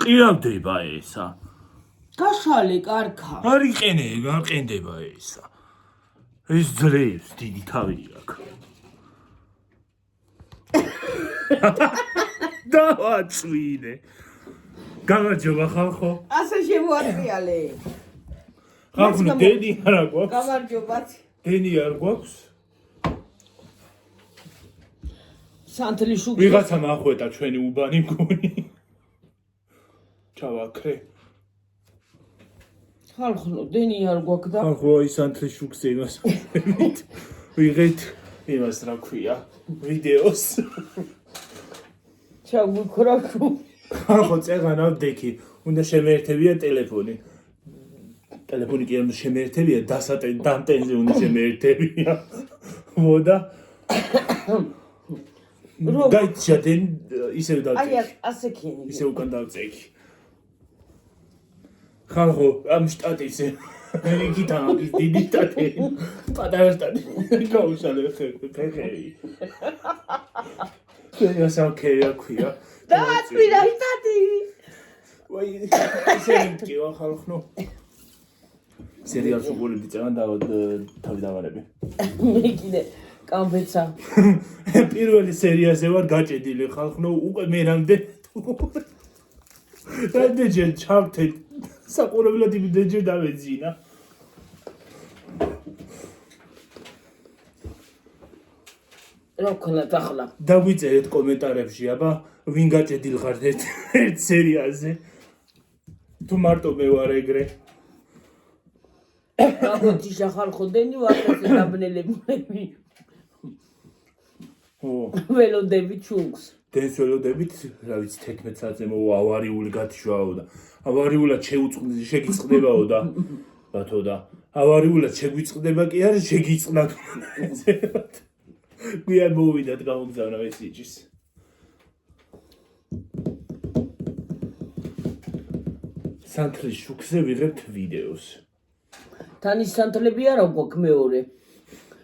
ყირავდება ესა. გაშალე კარგა. არ ყენდება ესა. ეს ძლებს დიდი თავი აქვს. დავაწვიდე. გამარჯობა ხალხო. ასე შემოატრიალე. ხალხო დენი არა გვაქვს. გამარჯობათ. დენი არ გვაქვს. სანთლი შუქი. ვიღაცამ ახვეთა ჩვენი უბანი მგონი. ჩავაქრე. ხალხო დენი არ გვაქვს და ხალხო ის სანთლი შუქზე იმას ვიღეთ იმას რა ქვია ვიდეოს. ჩაგვიქრაშო. ხალხო წეღანავ დექი უნდა შემეერთებია ტელეფონი. ტელეფონი კი არ უნდა შემეერთებია დანტენზე უნდა შემეერთებია. მოდა გაიჩადენ ისევ დავწექი. აი ასე ქენი. ისე უკან დავწექი. ხალხო ამ შტატის იქიდან ის დიდი შტატი. პატარა შტატი. გაუშალე ფეხები. ეს ოკეია ქვია. დააწვიდა შტატი. ვაი ისე მტკივა ხალხო. სერიალს უყურებდი წეგან თავი დავარები. მე კიდე კამბეცა. პირველი სერიაზე ვარ გაჭედილი ხალხო უკვე მე რამდენჯერ ჩავთე საყურებლად იმდენჯერ დავეძინა. რა ქონათ ახლა? დაგვიწერეთ კომენტარებში, აბა, ვინ გაჭედილი ხართ ერთ სერიალზე? თუ მარტო მე ვარ ეგრე. გაგოთი ხალხო დენი ვარ ესე დაბნელებული. ველოდები ჩუნგს. დენს ველოდებით, რა ვიცი 11 საათზე მოვა ავარიული გათიშვაო და ავარიულად შეგიწყდებაო და ბათო და ავარიულად შეგვიწყდება კი არა შეგიწყდა. გვიან მოვიდათ გამოგზავნა მესიჯის. სანთლის შუქზე ვიღებთ ვიდეოს. თან ის სანთლები არა გვაქვს მეორე.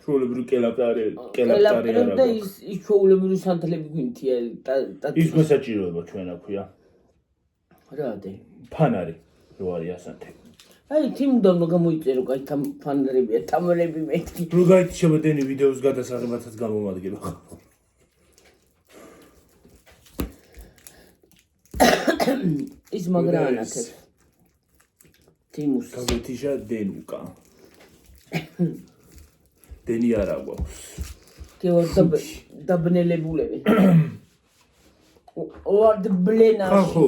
ჩვეულებრივი კელაპტარი არა და ის ჩვეულებრივი სანთლები გვინთია. ის მოსაჭიროება ჩვენ აქვია. რადე? ფანარი რო არის ასანთე. აი თიმ უნდა გამოიწერო კაი ფანერებია, თამრები მეთქი. რო გაიჩება დენი ვიდეოს გადასაღებათაც გამომადგება. ის მაგრანაკეთ. თიმუს. გაგეთიშა დენუკა. დენი არა გვაქვს. კევარ დაბნელებულები. ვარდ ბლენა. ხახო,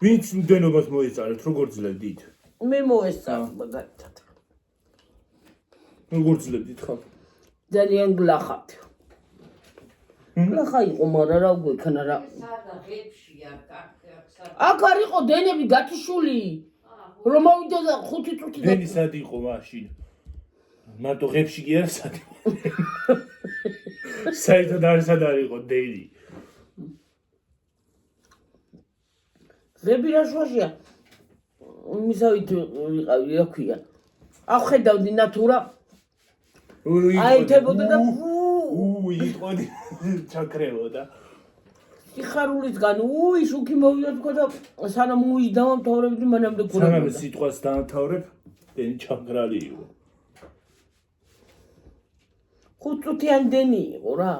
ვინც დენობას მოეწარეთ, როგორ ძლევდით? მე მოესწარ მაგათად. როგორ ძლევდით ხახო? ძალიან გლახავ. გლახა იყო, მაგრამ რა გვექნა რა. სადა ღებშია აქ არ იყო დენები გათიშული. რომ მოვიდა და 5 წუთი დენი სად იყო მაშინ? მარტო ღებში კი არა სად იყო? საერთოდ არ იყო დენი. ღები რა შუაშია? მისავით ვიყავი, რა ქვია. ახედავდი ნატურა. აითებოდა და იყოდი ჩაქრებოდა. სიხარულისგან შუქი მოვიდა თქვა და სანამ დავამთავრებდი მანამდე ქურებოდა. სანამ სიტყვას დაამთავრებ, დენი ჩამგრალი იყო. 5 წუთიან დენი იყო რა.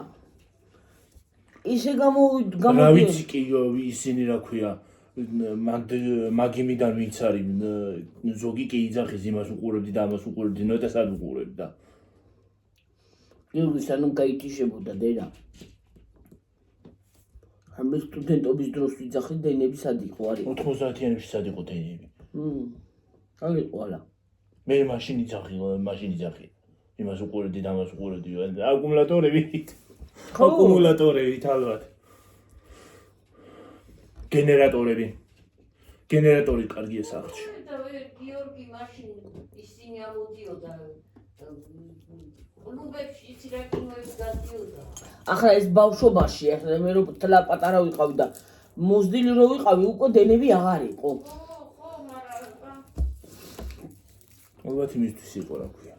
ისე გამოვიდა. რა ვიცი კი ისინი რა ქვია მაგიმიდან ვინც არის ზოგი კი იძახის იმას უყურებდი და ამას უყურებდი ნოტა სად უყურებდი და გიორგი სანამ გაიტიშებოდა დედა ამ სტუდენტობის დროს ვიძახი დენები სად იყო არის 90-იანებში სად იყო დენები აი ყოლა მე მაშინ იძახი იმას უყურებდი და ამას უყურებდი აკუმულატორებით ალბათ გენერატორი კარგია სახლში. გიორგი მაშინ ისინი ამოდიოდა კლუბებში იცი რა კინოებს გადიოდა. ახლა ეს ბავშვობაში ახლა მე რო თლა პატარა ვიყავი და მოზდილი რო ვიყავი უკვე დენები აღარ იყო. ხო, მაგრამ ალბათ იმისთვის იყო რა ქვია.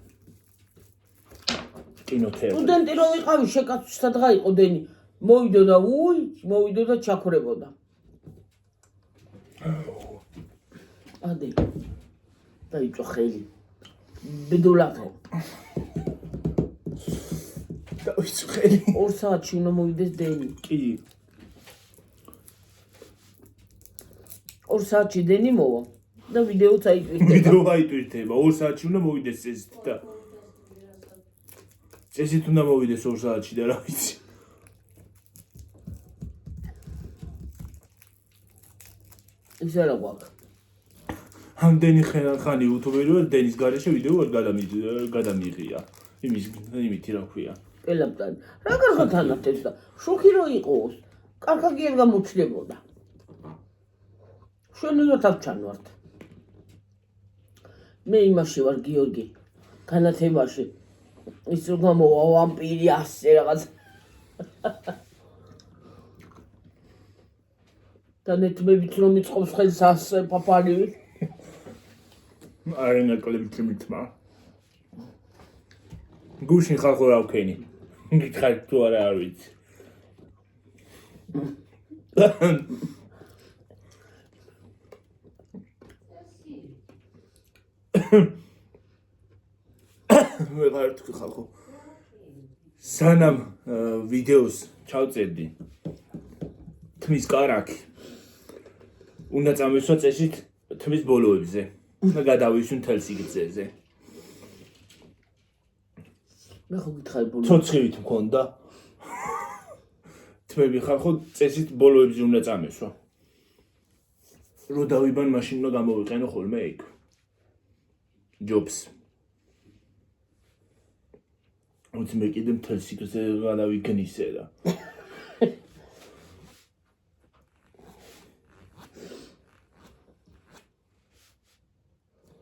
კინოთეატრი. სტუდენტი რო ვიყავი შეკაცვისადღა იყო დენი. მოვიდოდა და ჩაქრებოდა. ადი. დაიწვა ხელი. ბედულაკო. დავიცი ხელი. 2 საათში უნდა მოვიდეს დენი. კი. 2 საათში დენი მოვა და ვიდეოც აიტვირთება. ვიდეო აიტვირთება. 2 საათში უნდა მოვიდეს წესით და წესით უნდა მოვიდეს 2 საათში და რა ვიცი. ის არა გვაქვს. ამდენი ხანი YouTube-ი ვარ, დენის გარეშე ვიდეო არ გადამიღია. იმითი რა ქვია. პელაპტანი. რა კარგად ანათებს და შოქი რო იყოს. კარგად კი არ გამოჩნდებოდა. შენიღოთ ავჩანვართ. მე იმაში ვარ გიორგი. განათებაში. ის რო გამოვა ვამპირი ასე რაღაც. და ნეტმებით რომ იწყობს ხელს ასე პაპალივი. არ ნაკლებით მithმა. გუშინ ხალხო რა ვქენი. გითხარ თუ არა არ ვიცი. ვეღარ თქვი ხალხო. სანამ ვიდეოს ჩავწერდი თმის კარაკი უნდა წამისვა წესით თმის ბოლოებზე და გადავისვი მთელ სიგრძეზე. მე ხო გითხარი ბოლო. ცოცხივით მქონდა. თმები ხალხო წესით ბოლოებზე უნდა წამისვა. რო დავიბან მაშინ უნდა გამოვიყენო ხოლმე ეგ. ჯობს. უც მე კიდე მთელ სიგრძეზე გადავიგნისე და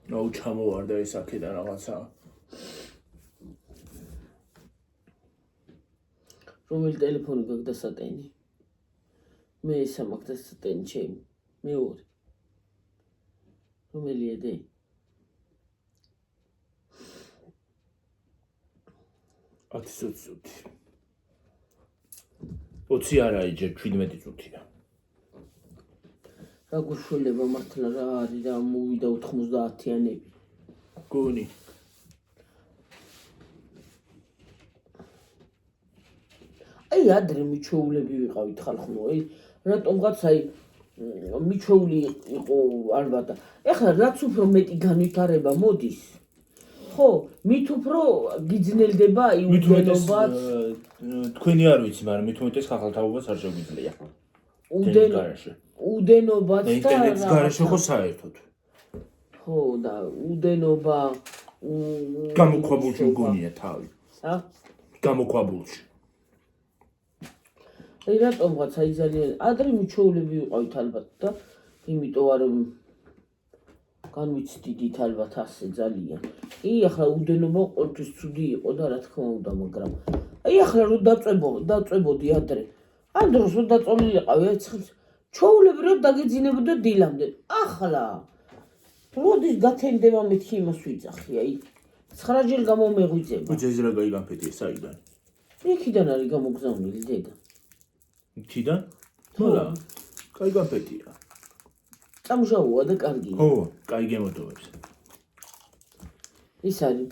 ნუ ჩამოვარდა ეს აქედან რაღაცა. რომელი ტელეფონი გაქვს დასატენი? მე ისა მაქვს დასატენი ჩემი. მეორე. რომელია დე? ათი 20 არა იჯერ 17 წუთია. რა გუშველება მართლა რა არის რა მოვიდა 90-იანები. გონი. აი ადრე მიჩოულები ვიყავით ხალხო, აი რატომღაც აი მიჩოული იყო ალბათ. ეხლა რაც უფრო მეტი განვითარება მოდის, ხო, მით უფრო გიძნელდება აი უდენობაც. თქვენი არ ვიცი, მაგრამ მით უმეტეს ხალხალთაობას არ შეგვიძლია. უდენობაც და ინტერნეტის გარეშე ხო საერთოდ. ხო და უდენობა გამოქვაბულში მგონია თავი. გამოქვაბულში. აი რატომღაც აი ძალიან ადრე მიჩოულები ვიყავით ალბათ და იმიტომ რომ განვიცდით ალბათ ასე ძალიან. კი ახლა უდენობა ყოველთვის ცუდი იყო და რა თქმა უნდა, მაგრამ აი ახლა რომ დაწვებოდი ადრე. ამ დროს რომ დაწოლილიყავი, აი ჩოულები რომ დაგეძინებოდა დილამდე. ახლა როდის გათენდება მეთქი იმას ვიძახი, აი 9 ჯერ გამომეღვიძება. უძეზე რა გაიგანფეთია საიდან? იქიდან არის გამოგზავნილი დედა. იქიდან? მარა, გაიგანფეთია. წამჟავოა და კარგია. ხო, კაი გემოდოვებს. ის არის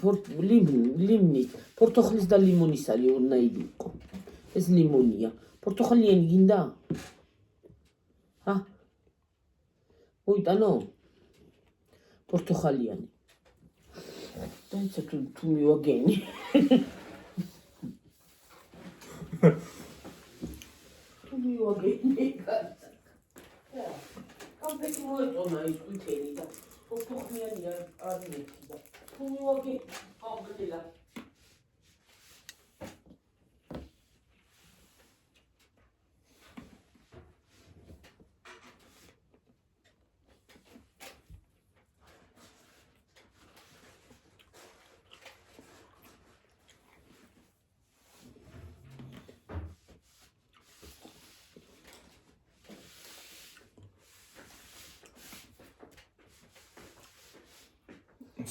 ლიმონი, პორტოხლის და ლიმონის არის ორნაირი იყო. ეს ლიმონია. პორტოხალიანი გინდა? ჰა? მოიტანო? პორტოხალიანი. დაიცა თუ მივაგენი. თუ მივაგენი. კამპეთი მოეწონა ის ყვითელი და პორტოხალიანი არ მეკი და თუ მივაგენი. აღგელა.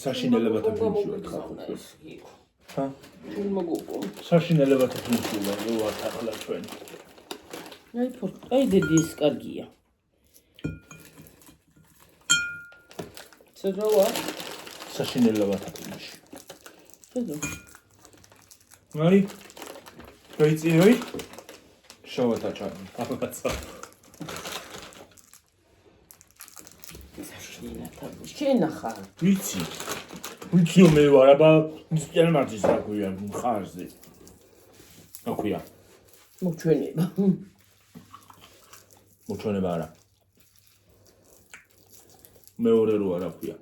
საშინელებათა ფუნქციად ხალხო. ჰა? ჩვენ მოგუყო. საშინელებათა ფუნქციად ვართ ახლა ჩვენ. აი დედი ეს კარგია. სედოა საშინელება თაფლში. სედო აი გაიწიე შავათა ჩაი. აბაცა. შენახა ვიცი მე ვარ აბა მისწენ მარჯის რა ქვია მხარზე. რა ქვია? მოჩვენება არა. მეორე როა რა ქვია?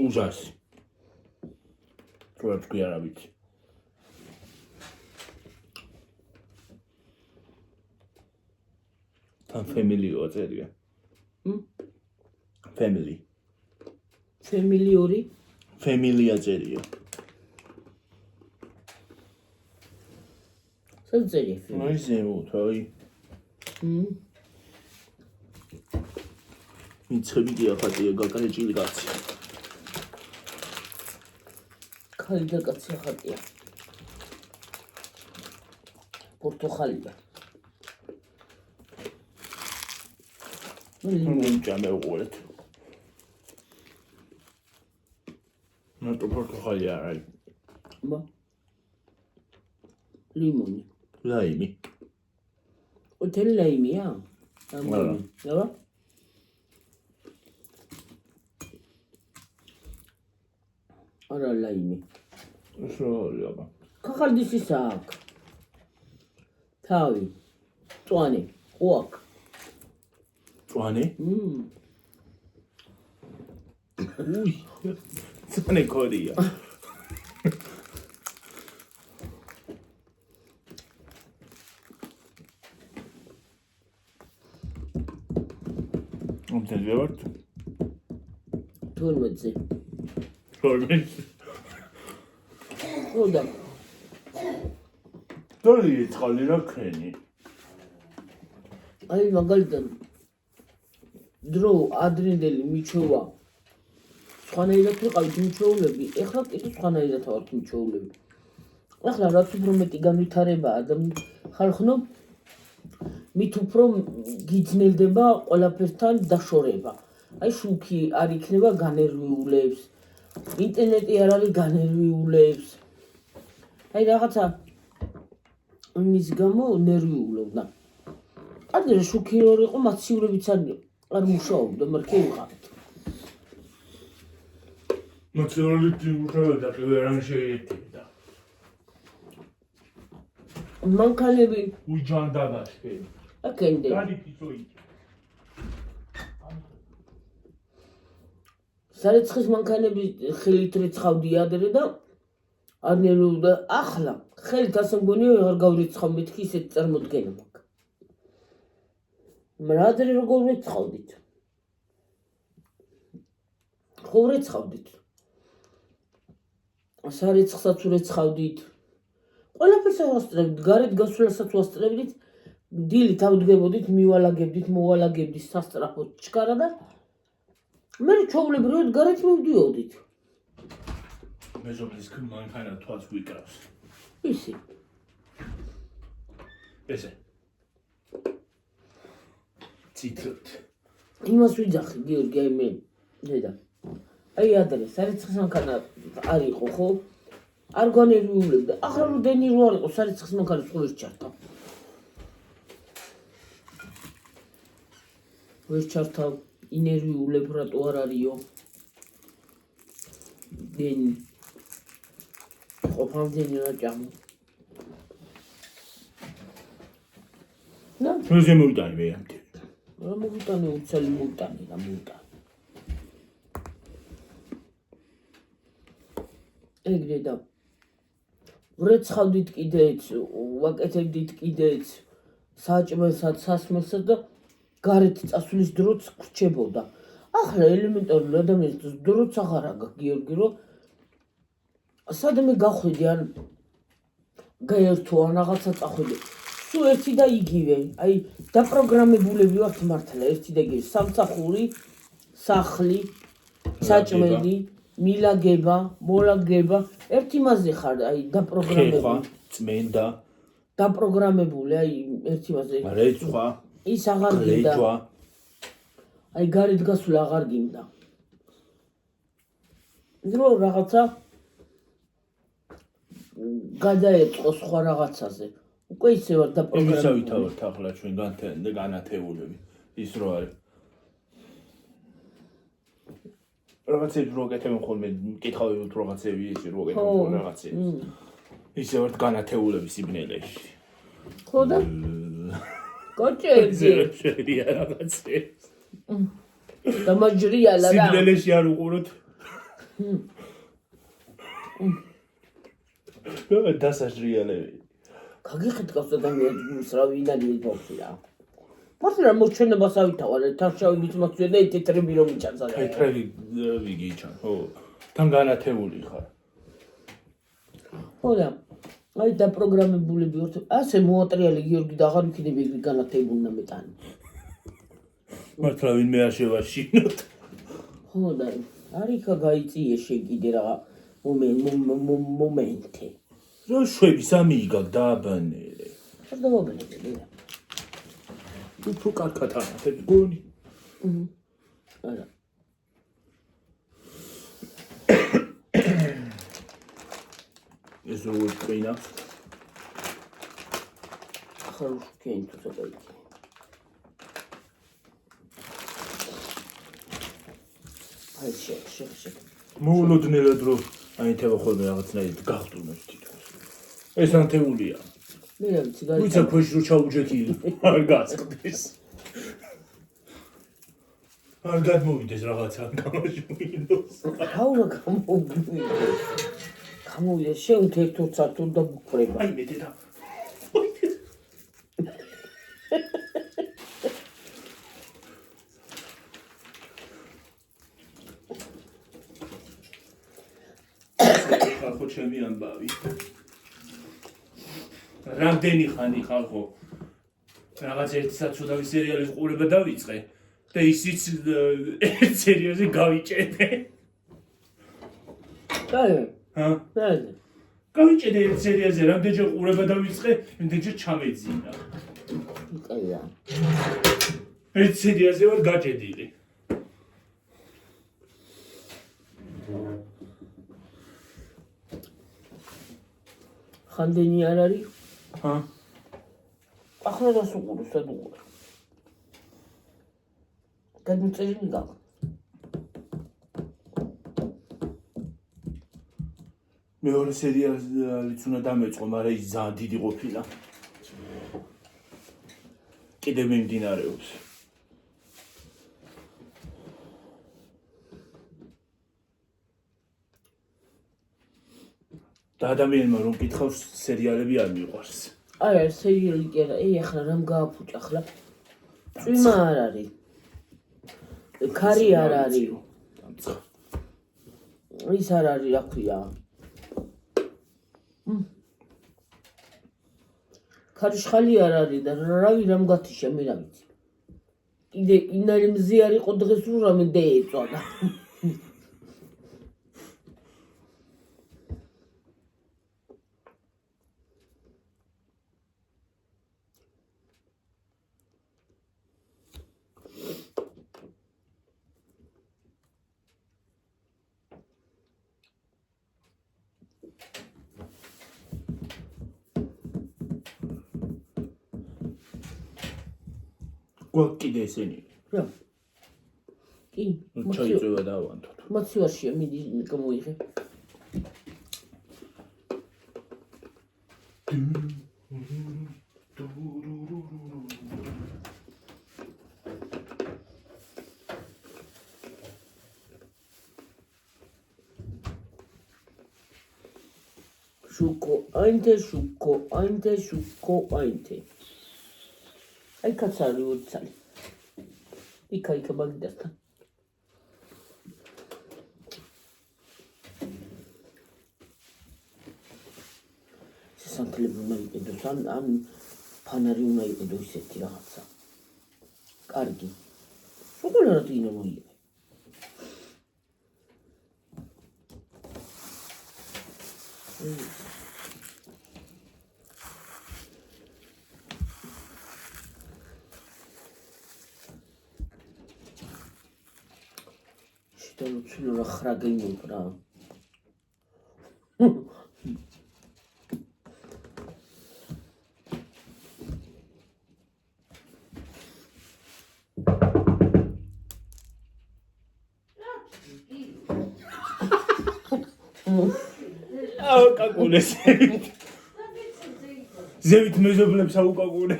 უზასი. რა თქვია რა ვიცი. თან ფემილიო წერია. ფემილია წერია. საწერი აი ზემოთ აი. მიცხები დიახატია გაკრეჭილი კაცი. ხალი და კაცი ხატია პორტოხალია ჭამე უყურეთ. ნატო პორტოხალი არ არის. ლიმონი ლაიმი. უთელი ლაიმია? არა. არა ლაიმი. შორი აბა. ქაღალდის ის აქვს. თავი. წვანი. ყუაკ. წვანი? უი. წვანი კორია. მომწევი ვარ. 12-ზე. ხოდა. დოლი წყალი რა ქენი. აი მაგალითად დრო ადრინდელი მიჩოვა. სხვანაირად ვიყავით მიჩოულები, ეხლა კიდე სხვანაირად ვართ მიჩოულები. ეხლა რაც უფრო მეტი განვითარებაა და ხალხნო მით უფრო გიძნელდება ყველაფერთან დაშორება. აი შუქი არ იქნება განერვიულებს. ინტერნეტი არ არის განერვიულებს. აი რაღაცა იმის გამო ნერვიულობდა. ადრე შუქი რო იყო მაცივრებიც არ მუშაობდა, მერქე ვიყავით. მაცივრებით მუშაობდა, ვერ არ შეიძლება. მანქანები უჯანდაბაში. აკენდე. გადი პიცოი. სარეცხის მანქანები ხელით რეცხავდი ადრე და არ ნერვიულობდა. ახლა ხელით ასე მგონია ვეღარ გავრეცხავ, მეთქი ისეთ წარმოდგენა მაქვს. ადრე როგორ რეცხავდით? ხო რეცხავდით. სარეცხსაც ვრეცხავდით. ყველაფერს ავასწრებდით, გარეთ გასვლასაც ვასწრებდით, დილით ავდგებოდით, მივალაგებდით, მოვალაგებდით სასწრაფოდ ჩქარა და მე ჩაულებრივად გარეთ მივდიოდით. მეზობლის მანქანა თვალს ვიკრავს. ისი. ესე. ციტროთ. იმას ვიძახი გიორგი, აი მე დედა. აი ადრე სარეცხის მანქანა არ იყო, ხო? არ განერვიულებდა. ახლა რუდენი რო არ იყო სარეცხის მანქანა სულ ჩართავ. ვერ ჩართავ, ინერვიულებ რატო არ არისო? დენი. ყოფამდენი რა ჭამო. და შუზე მოვიტანი მე ამ ტიპი. რა მოვიტანი უცელი მოვიტანი რა მოვიტანი. ეგრე და ვრეცხავდით კიდეც, ვაკეთებდით კიდეც საჭმელსაც, სასმელსაც და გარეთ წასვლის დროც გრჩებოდა. ახლა ელემენტარული ადამიანის დროც აღარ აქვს გიორგი, რომ სადმე გახვიდი ან გაერთო ან რაღაცა წახვიდი. სულ ერთი და იგივე. აი დაპროგრამებულები ვართ მართლა, ერთი და იგივე. სამსახური, სახლი, საჭმელი, მილაგება, მოლაგება, ერთი მასზე ხარ, აი დაპროგრამებული. წმენდა, დაპროგრამებული, აი ერთი მასზე. რეცხვა, ის აღარ გინდა. აი გარეთ გასულ აღარ გინდა. დრო რაღაცა გადაეწყო სხვა რაღაცაზე. უკვე ისე ვარ დაპროგრამებული. იმისა ვითავართ ახლა ჩვენ განათებულები. ის რო არის. რაღაცები რო გეთემ ხოლმე მკითხავთ რაღაცები ისე რო გეთემ ხოლმე რაღაცები. ისე ვართ განათებულები სიბნელეში. ხო და კოჭები შეიძლება რაღაცები. დამაჯრიალა რა. სიბნელეში არ უყუროთ. რა დასაჯრიალები. გაგიხეთქავს ადამიანს რა ვინარი ბავშვი რა. მართლა მოჩვენებას ავითავარ თარშავი მიწმოწვია და ეთეთრები რომ იჭანს არა. ეთრები ვიგიჩან, ხო. თან განათებული ხარ. ხო და აი დაპროგრამებულები ვართ. ასე მოატრიალე გიორგი და აღარ ვიქნები ეგრე განათებულნა მეტანი. მართლა ვინმე არ შევაშინოთ. ხო და არიქა გაიწიე შეკიდე რა მომენტი. რა შვები სამი იგავ დააბანერე. არ დავაბნები რა. უფრო კარგად ანათები გონი. არა. ეს როგორ ყინა? ახლა უშკენ თუ წაიჭი. აი შე. მოულოდნელად რო აინთება ხოლმე რაღაცნაირად გახტუნოს თითქოს. ეს ანთებულია. მე რა ვიცი ვიცა ქვეშ რო ჩაუჯექი არ გასყდეს. არ გადმოვიდეს რაღაცა გამაშმინოს. რა გამოვიდა შენ თერთო წართ და გუქრება. აი მე დედა. ხალხო ჩემი ამბავი. რამდენი ხანი ხალხო რაღაც ერთი საცუდავი სერიალის ყურება დავიწყე და ისიც ერთ სერიალზე გავიჭედე. აი, ჰა? აი. გავიჭედე ერთ სერიალზე რამდენჯერ ყურება დავიწყე, იმდენჯერ ჩამეძინა. აია. ერთ სერიალზე ვარ გაჭედილი. ხანდენი არ არის? ჰა? ახლა დასუყურო სადუყურო. გადმოწერილი გაქვს. მეორე სერიალიც უნდა დამეწყო, მაგრამ ის ძალიან დიდი ყოფილა. კიდევ მიმდინარეობს. და ადამიანმა რომ კითხავს სერიალები არ მიყვარს. არა, სერიალი კი არა. ე ახლა რამ გააფუჭა ახლა? წვიმა არ არის. ქარი არ არის. ის არ არის, რა ქვია. ქარიშხალი არ არის და რავი რამ გათიშა მე რა ვიცი. კიდე ინარი მზი არ იყო დღეს რო რამე დაეწვა. გვაქვს კიდე ესენი. რა? კი, ჩაიწვევა და ავანთოთ. მოცივაშია მიდი გამოიღე. შუკო, აინთე. აი კაცარი უცალი. იქა მაგიდასთან. სანთლები უნდა იყიდოს, ან ფანარი უნდა იყიდოს ისეთი რაღაცა. კარგი. შოკოლადი უნდა მოიღე. დელოცილო რა ხრაგინებ რა. აუკაკულე ზევით მეზობლებს აუკაკულე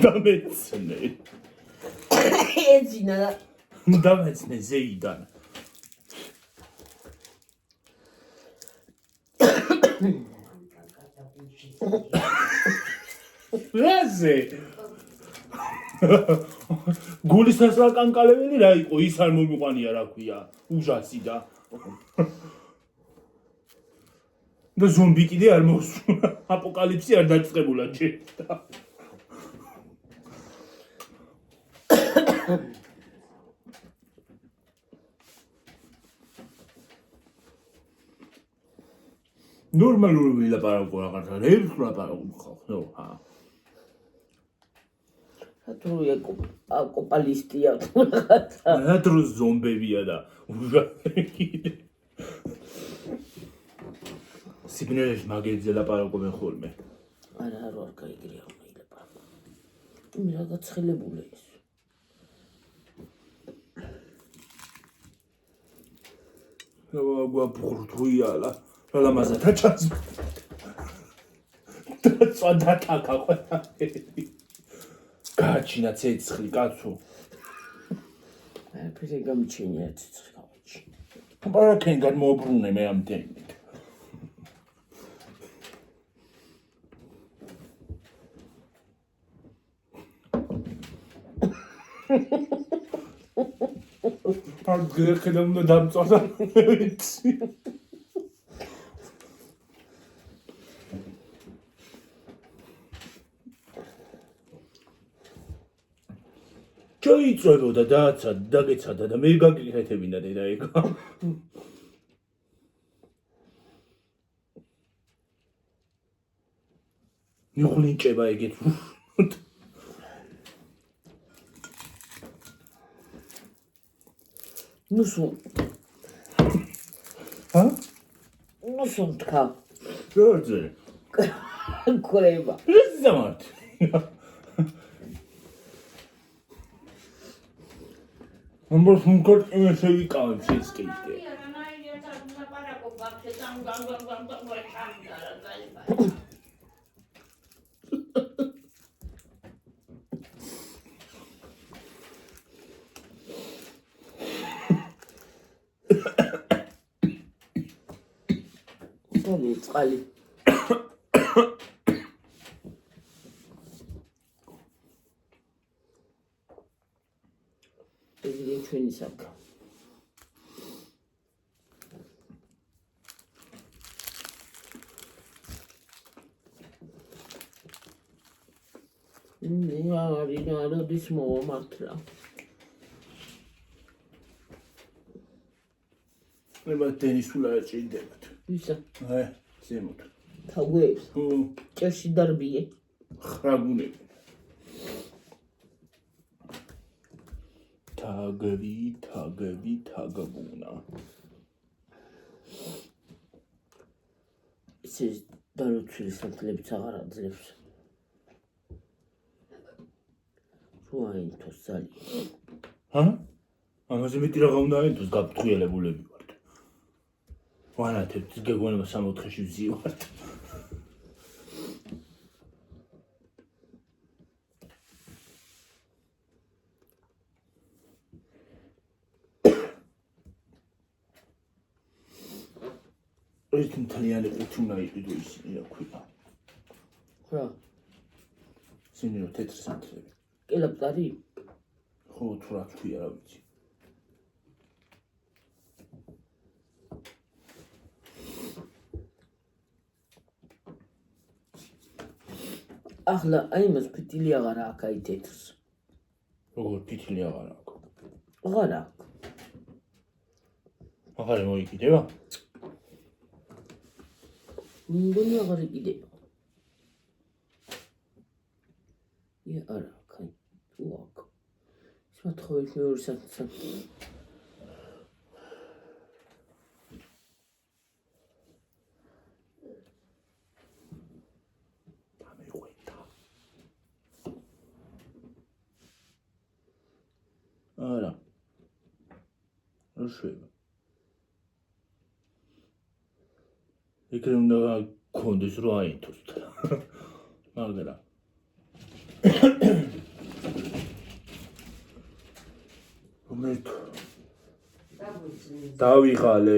დამეცნე ეძინა და დამეცნე ზეიდან რაზე გულის ასლა კანკალებელი რა იყო ის არ მომიყვანია რა ქვია უჟასი და და ზომბი კიდე არ მოსულა აპოკალიფსი არ დაწყებულა ჯერდა ნორმალური ვილაპარაკო რაღაცა რებს ვილაპარაკო ხო ხა რატოია კოპალისტია თუ რაღაცა რა დროს ზომბებია და უჟასი სიბნელეში მაგერზე ლაპარაკობენ ხოლმე არა არ გაიგრია ლაპარაკო მე რა გაცხელებულა ის რა გვაფურთუიალა რა ლამაზად აჩანს და თაკა ყველაფერი გაჩინა ცეცხლი კაცო ფერი გამჩენია ცეცხლი გავაჩინე პარაკენ გადმოუბრუნე მე ამ თემით არ გეხედა უნდა დამწვა ვიცი ჩაიწვევოდა დაგეცადა და მე გაგიხეთებინა დედა ეგ ნიხლინჭება ეგეთ ნუსუ ჰა? ნუსუ თქვა როძე? კრება ზამართ ამბობ ხუნკორ იმეშე ვიკავებ შეისკეიტე წყალი ეგრე ჩვენი საკა რა როდის მოვამართლა ნება ტენისულა ჭირდებათ ვისა ზემოთ თაგვებს ხო ჭერში დარბიე ხრაგუნები თაგბუნა ისე დარუცილი სამთლებიც აღარ აძლევს როაინთოს ზალი ჰა? ამაზე მეტი რაღა უნდა აინთოს გაფრთხილებულები ვართ ვანათებთ გეგონება 64-ში ვზივართ ეს მთლიანი ყუთი უნდა იყიდო ისინი რა ქვია რა ისინი რომ თეთრ სამთლები კელაპტარი ხო თუ რა ქვია რა ვიცი ახლა აი მას ფიტილი აღარ აქვს აი თეთრს როგორ ფიტილი აღარ აქვს აღარ აქვს აღარ მოიკიდება მგონი აღარ იყიდება არა აქვს თუ აქვს ის მათხოველი მეორე საათი რა შვება ეგრე უნდა გქონდეს რომ აინთოს მაგრამ მომენტო დავიღალე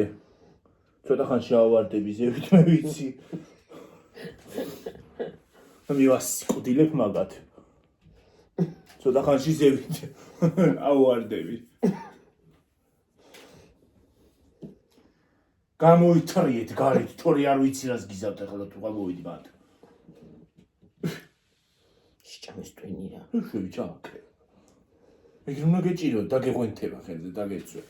ცოტა ხანში ავარდები ზევით მე ვიცი მივასიკვდილებ მაგათ ცოტა ხანში ზევით ავარდები გამოითრიეთ გარეთ თორე არ ვიცი რას გიზავთ ახლა თუ გამოვიდი მათ შეჭამეს ტვინი რა შვები ჩააკრე ეგრე უნდა გეჭიროთ დაგეღვენთება ხელზე დაგეწვე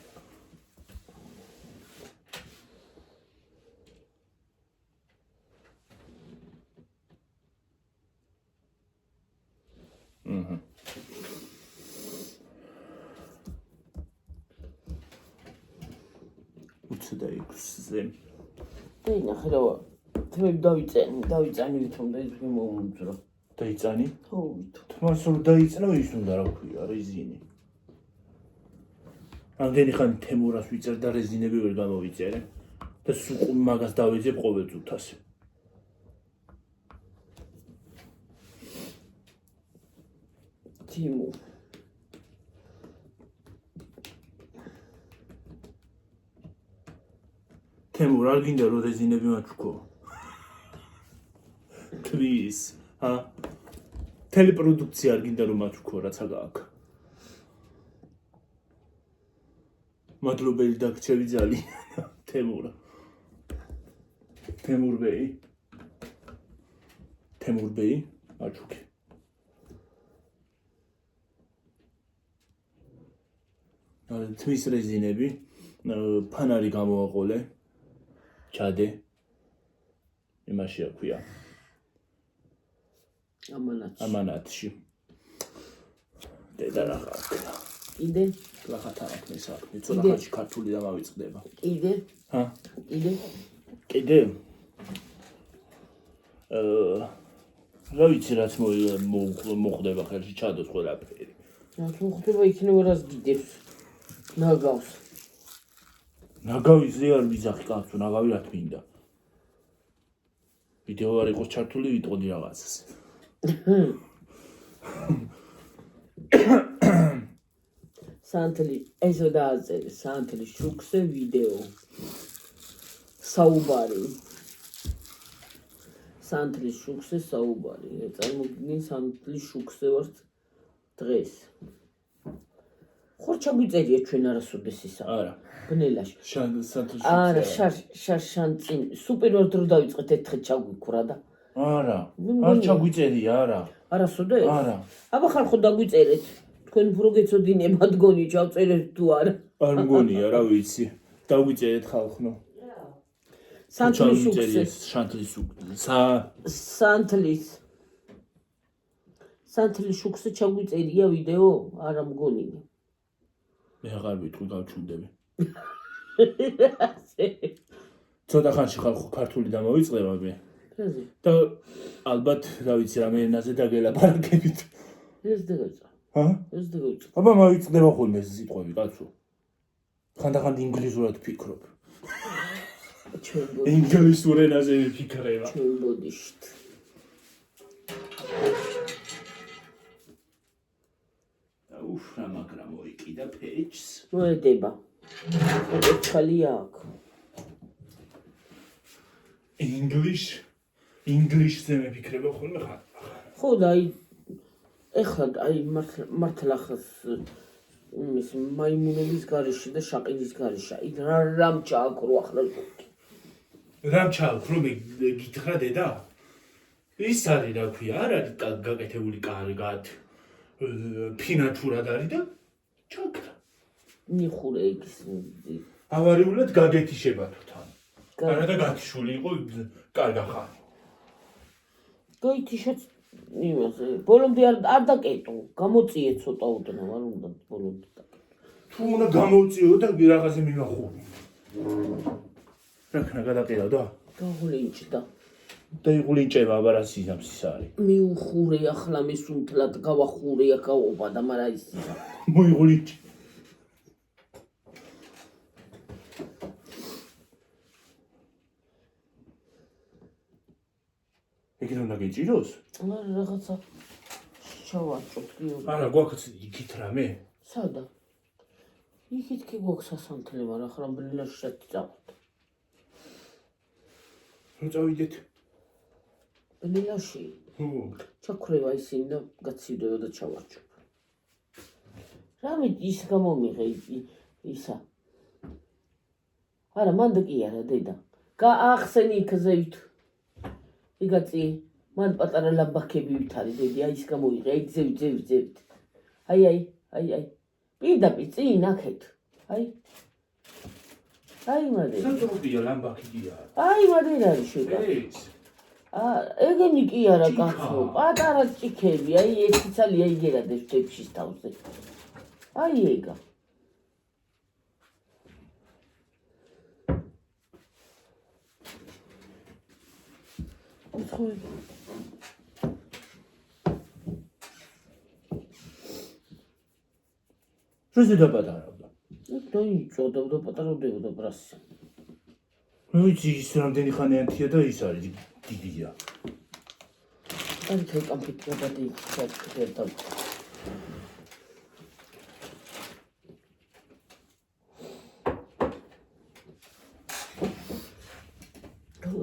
უცდა ექვსზე და ნახე რა თმები დავიწანივით რომ და ის მომუნძრო დაიწანი ხო ვითო თმას რომ დაიწნო ის უნდა რა ქვია რეზინი ამდენი ხანი თემურას ვიწერ და რეზინები ვერ გამოვიწერე და სულ მაგას დავეძებ ყოველ წუთას თიმუ თემურ არ გინდა რომ რეზინები მაჩუქო please ტელეპროდუქცია არ გინდა რომ მაჩუქო რაც აგაქვს მადლობელი დაგჩევი ძალიან თემურ ბეი აჩუქე თმის რეზინები ფანარი გამოვაყოლე ჩადე იმაში აქვია ამანათში დედა რა ხარ კიდე ლახათა აქვს საქმე ცოტა ხანში ქართული და მავიწყდება კიდე კიდე რა ვიცი რაც მოხდება ხელში ჩადოს ყველაფერი რაც მოხდება იქნება რას დიდებს ნაგავიზე არ ვიძახი კაცო ნაგავი რა თმინდა ვიდეო არ იყოს ჩართული ვიტყოდი რაღაცას სანთლი ესო დააწერე სანთლი შუქზე ვიდეო საუბარი სანთლის შუქზე საუბარი წარმოგიდგენ სანთლის შუქზე ვართ დღეს ხორ ჩაგვიწერია ჩვენ არასოდეს ისა არა ბნელაში სანთლის არა შანწინ სუპერ ვარ დრო დავიწყეთ ერთხელ ჩაგვიქრა და არა არ ჩაგვიწერია არა არასოდეს არა აბა ხალხო დაგვიწერეთ თქვენ უფრო გეცოდინებათ გონი ჩავწერეთ თუ არა არ მგონია რა ვიცი დაგვიწერეთ ხალხო სანთლის შუქზე სანთლის შუქზე ჩაგვიწერია ვიდეო არა მგონია მე აღარ ვიტყვი გავჩუნდები ცოტა ხანში ხალხო ქართული დამოვიწყდება მე და ალბათ რა ვიცი რამე ენაზე დაგელაპარაკებით ეს დაგეწა ეს დაგეწა აბა მოვიწყდება ხოლმე ეს სიტყვები კაცო ხანდახან ინგლისურად ფიქრობ ინგლისურ ენაზე ვიფიქრება ჩვენ ბოდიშთ უф რა მაგრამ მოიკიდა პეიჯს მოედება ხალია აქ ინგლისზე ვიფიქრება ხოლმე ხარ ხო და ეხლა მართლა ხას ის მაიმუნების გარეშე და შაყილის გარეშე აი რამ ჩააქრო ახლა რამ ჩააქრო მე გითხრა დედა ის არის რა ქვია არ არის გაკეთებული კარგად ფინანსურად არის და ჩაკრა მიხურე ის ავარიულად გაგეთიშება თან არა და გათიშული იყო კარგა ხარ გაითიშეთ იმაზე ბოლომდე არ დაკეტო გამოწიე ცოტა უდნა არ უნდა ბოლომდე თუ უნდა გამოწიო და რაღაცე მიმახური რა ქნა გადაყირავ და გაღულინჭდა და იყულინჭება აბა რა სიზამს ის არის მიუხურე ახლა მისუნთლად გავახურე აკაობა და მარა ის მოიყულინჭ ეგრე უნდა გეჭიროს? არა რაღაცა ჩავაჭოთ გიორგი. არა, გვაქვს იქით რამე? სადა? იქით კი გვაქვს სასანთლე, მაგრამ ახლა ბლინაში შევწავთ. ნუ წავიდეთ. ბლინაში ჩაქრევა ისინი და გაცივდება და ჩავარჩობ. რამე ის გამომიღე ისა. არა, მანდ კი არა, დედა. გაახსენი იქ ზევით. იგაცი, მან პატარა ლამბაქები ვითარი, დედი, აი ის გამოიღე, აი ზევით. აი. პირდაპირ წინ აქეთ. აი, მადე. საჭრობია ლამბაქი კი არა. აი, მადე რა არის შეგა. ეს. ეგენი კი არა კაცო, პატარა ჭიქები, აი ეს ცალი აიგერადებს თეფშის თავზე. აი ეგა. ხო. როზე დაპატარავდა? დაიწოდავდა პატარავდებოდა ბრასი. ნუ იცი ის რამდენი ხანიანთია და ის არის დიდია. აი თე კომპიუტერა დაიწყებდა.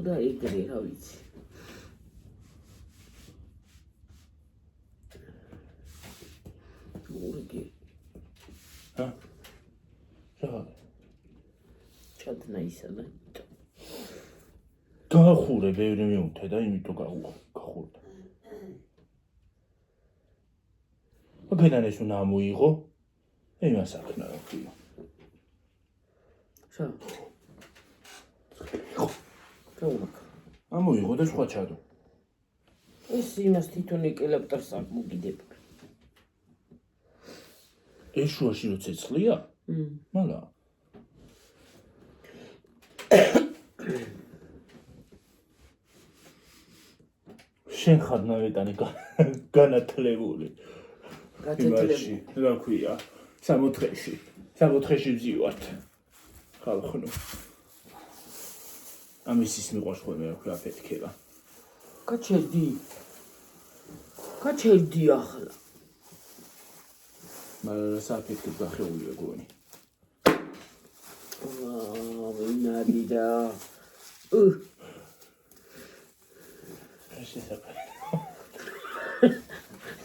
და ეგრე რა ვიცი. ურგი. რა? ჩადნა ისა და გაახურე ბევრი მიუთე და იმიტომ გახურდა. მაგენან ეს უნდა ამოიღო. იმას აქნა რა ქვია. შა. გაუგ. ამოიღო და სხვა ჩადო. ეს იმას თვითონ ეკელექტრს აღმოგიდებ. ეს შუაში რო ცეცხლია? მალა. შენ ხარ ნავეტანი განათლებული. გათეთლებული. რა ქვია? 64-ში ვზივართ. ხალხნო. ამის ის მიყვარს ხოლმე რა ქვია ფეთქება. გაჩერდი ახლა. მაგრამ საფეთქებ გახეულია გონი. ვინარი და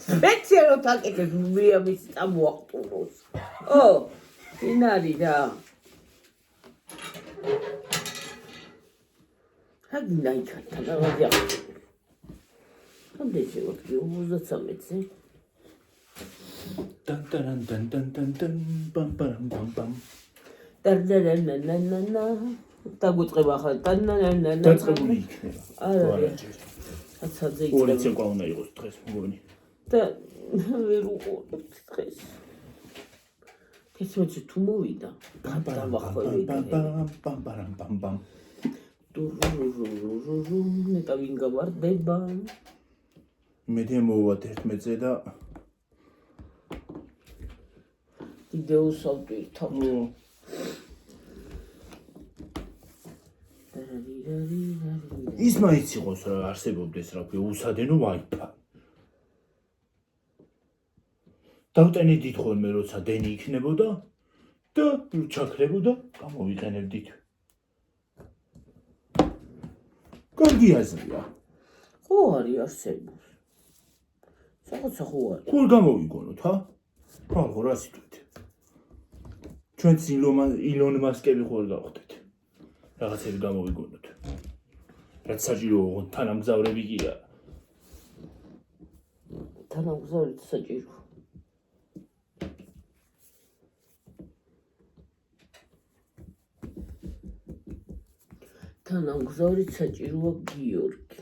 სპეციალურად აკეთებ მე ამის წამოახტუნოს. ვინარი და ჰაგინა იქათა და ვაგია. რამდენი შევაქცე 53-ზე. Dun dun dun dun dun dun bam bam bam bam. და დაგვიწყება ახლა და დაწყებული იქნება. არა. აცაძე იქნება. ორი ცეკვა უნდა იყოს დღეს მგონი. და ვერ უყურებთ დღეს. თესმეცი თუ მოვიდა, დავახვევი. bam bam bam bam. ნეტა ვინ გავარდება? მე მოვად 11-ზე და ვიდეოს ავტვირთავ. ის მაინც იყოს რა არსებობდეს რა ქვია უსადენო Wi-Fi. დავტენიდით ხოლმე როცა დენი იქნებოდა და ჩაქრებოდა გამოვიყენებდით. კარგი აზრია. ხო არის არსებობს. საერთოდ ხო არის. ხო გამოვიგონოთ ჰა? ხო რა სიტყვით. ჩვენც ილონ მასკები ხო გავხდეთ. რაღაცები გამოვიგონოთ. რაც საჭიროა თანამგზავრები კი არა. თანამგზავრები საჭირო. თანამგზავრი საჭიროა გიორგი.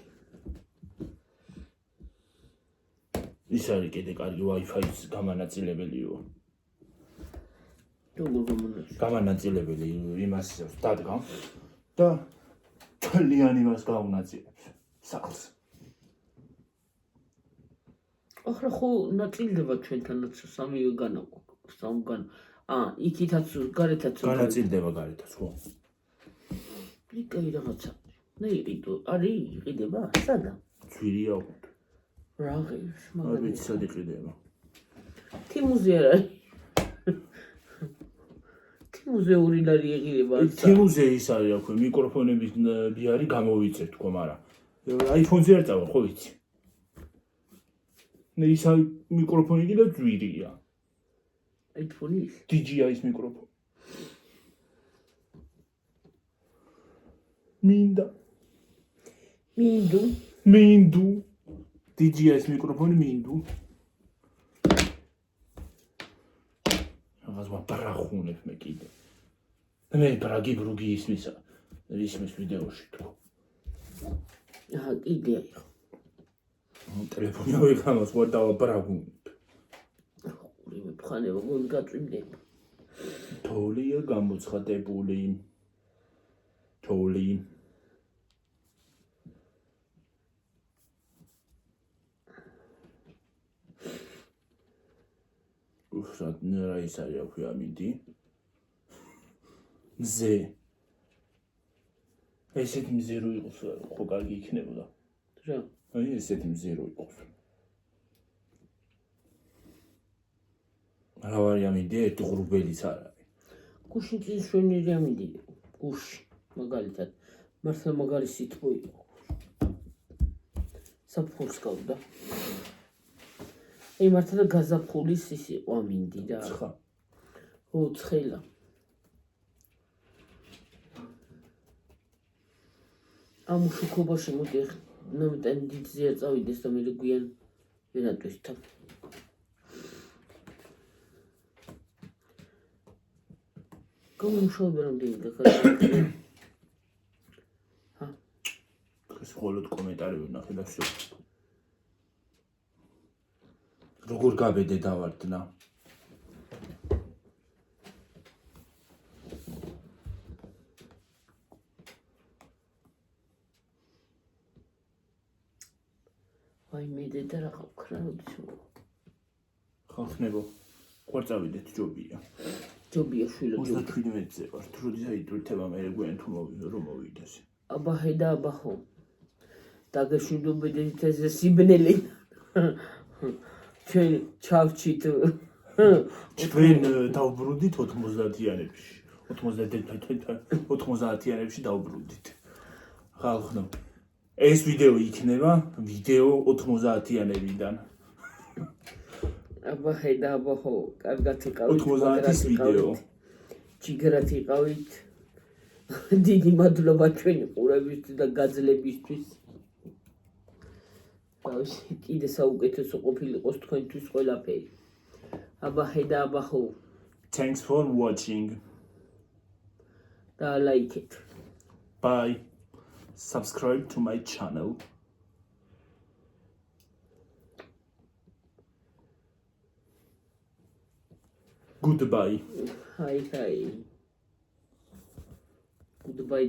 ის არის კიდე კარგი Wi-Fi-ის გამანაწილებელიო. გამანაწილებელი იმას დადგა და ძალიან იმას გაუნაწილებს სახლს. ახლა ხო ნაწილდება ჩვენთანაც სამივე განა გვაქვს. სამგან. იქითაც გარეთაც განაწილდება გარეთაც ხო? იკაი რაღაცა. ნეიყიდო, არის იყიდება? სადა? ძვირია უყურთ. Rağış, Abi sadiqide ma. Timuzi არ არის. Timuzi ორი ლარი ეღირება. Timuze ის არის აქვე მიკროფონების ბიარი გამოვიწევ თქო, მაგრამ iPhone-ზე არ წავა, ხო ვიცი. ის მიკროფონი კიდე ძვირია. iPhone-ის? DJI-ის მიკროფონი. მინდა მინდუ DJI-ის მიკროფონი მინდუ. რაღაც ვაპარახუნებ მე კიდე. მე ბრაგი ბრუგი ისმის ვიდეოში თქო. აჰა, კიდე აიხო. ტელეფონი ავიღამას ვარ დავაპარაგუნებ. ორივე ხანება მოდ გაწვიმდება. თოვლია გამოცხადებული. თოვლი. უსად რა ის არის აქვე ამინდი. მზე. ესეთი მზე რო იყოს ხო კარგი იქნებოდა. რა? აი ესეთი მზე რო იყოს. რა ვარ ამინდი ერთი ღრუბელიც არ არის. გუშინ წინ შვენიერი ამინდი. გუში, მაგალითად. მართლა მაგარი სითბო იყო. საფხურს გავდა. აი მართლა გაზაფხულის ის იყო ამინდი და. ცხა. ო, ცხელა. ამ შუქობაში მოდი ნამდვილად დიდზეა წავიდეს და მე გვიან ვენატვისთან. გამომშოვე რამდენი გახარდა. ჰა, ეს მხოლოდ კომენტარი ვნახე და всё. როგორ გაბედე დავარდნა. აი მე დედა რა ხარ როდის ხახნებო. ყوار წავიდეთ ჯობია. ჯობია შვილო. 37-ზე ვარ. თუ როდის აიტვირთება მე გვიან თუ რომ მოვიდეს. აბა ჰედა აბა ხო. დაგეშვიდობდეთ ეს სიბნელი. ჩვენ ჩავჩით. ჩვენ დავბრუნდით 90-იანებში. 90-იანებში დავბრუნდით. ხალხო. ეს ვიდეო იქნება ვიდეო 90-იანებიდან. აბა ჰედა აბა ხო. კარგად იყავით. 90-ის ვიდეო. ჯიგრად იყავით. დიდი მადლობა ჩვენი ყურებისთვის და გაძლებისთვის. კიდე საუკეთესო ყოფილიყოს თქვენთვის ყველაფერი. აბა ჰედა აბა ხო. Thanks for watching. და ლაიქეთ. Bye. Subscribe to my channel. Goodbye. Hi. Goodbye.